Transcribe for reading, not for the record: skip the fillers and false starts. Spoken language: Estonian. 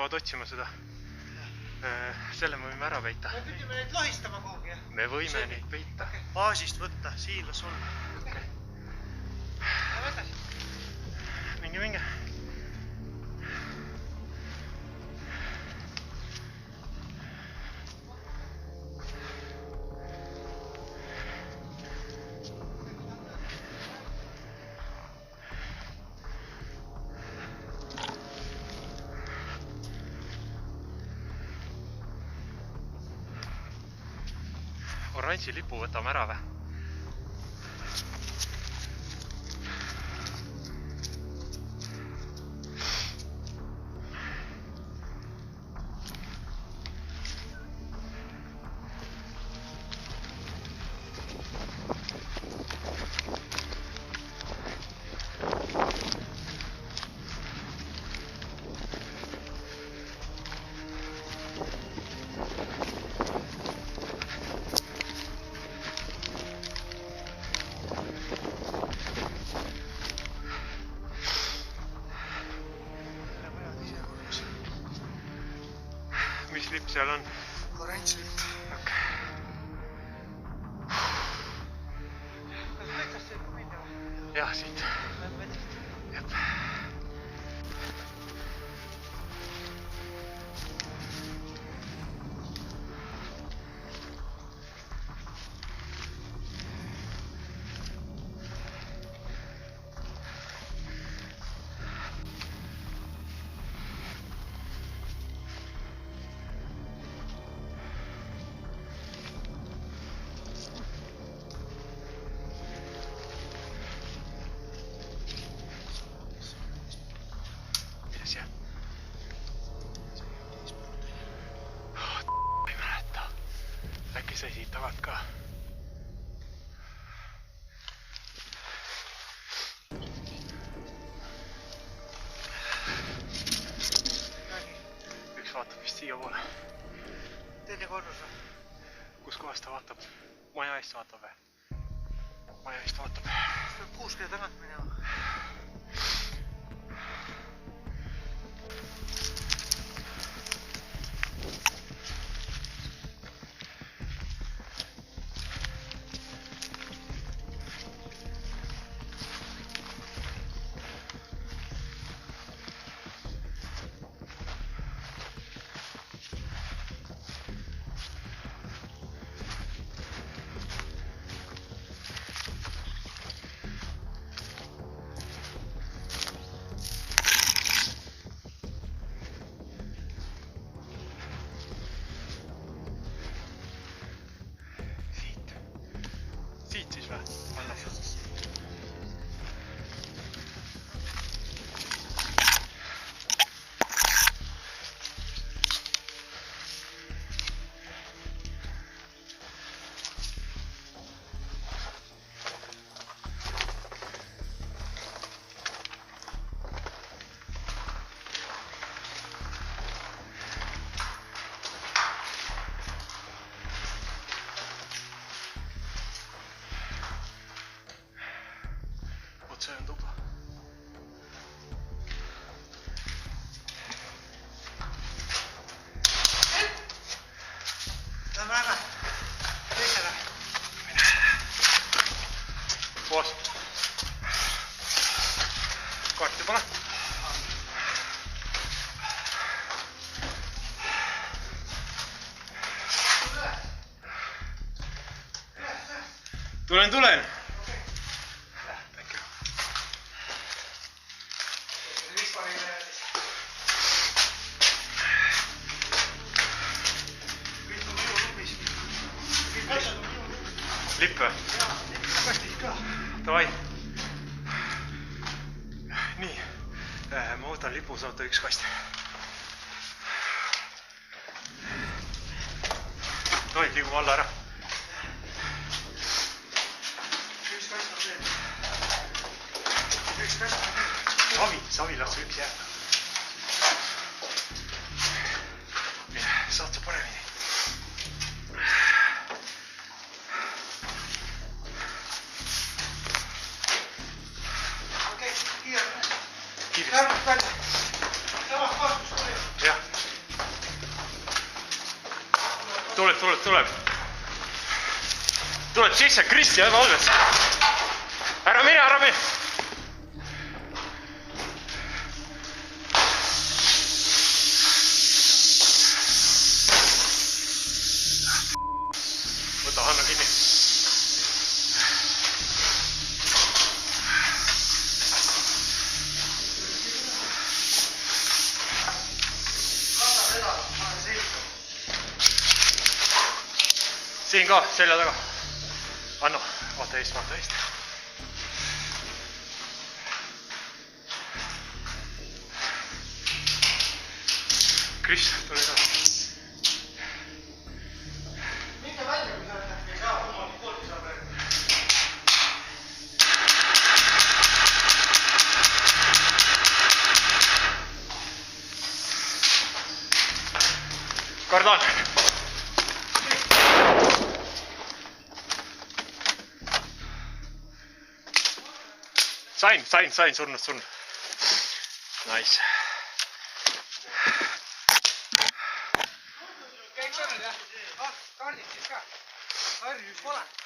hakkavad otsima seda. Selle me võime ära peita. Me pidime neid lahistama kuhugi, jah? Me võime neid peita. Baasist võtta, siin las olla. Okei. Lähme edasi. Minge. Oranži lipu võtame ära või? Mis lipp seal on? Oranž lipp. Okay. Kas metsast võib minna või? Jah, siit. Jep. Ei mäleta. Äkki sai siit tagant ka. Üks vaatab vist siia poole. Teine korrus või? Kus kohast ta vaatab? Maja eest vaatab või? Maja eest vaatab. Kas peab kuuskede tagant minema? Siit siis või? See on tuba. Lähme. Teisele. Koos. Kaarti pole. Tulen. Lipp või? Jaa, kastis ka. Davai. Nii, ma võtan lipu, saata üks kast. Tohid liigume alla ära. Üks kast on veel. Savi las üks jääb. Saad sa paremini. Kiiresti. Kärmust välja. Samast vaatust tuli. Jah. Tuleb. Tuleb sisse, Kristjan valves. Ära mine. Võta Hanna kinni. Siin ka, selja taga. Anno, vaata eest. Kris, tule edasi. Minge välja, kui sa ei saa omalt poolt saab praegu. Kardan. Sain, surnud. Nice. Kõik sõnad jah? Kaardid siis ka? Harjus pole.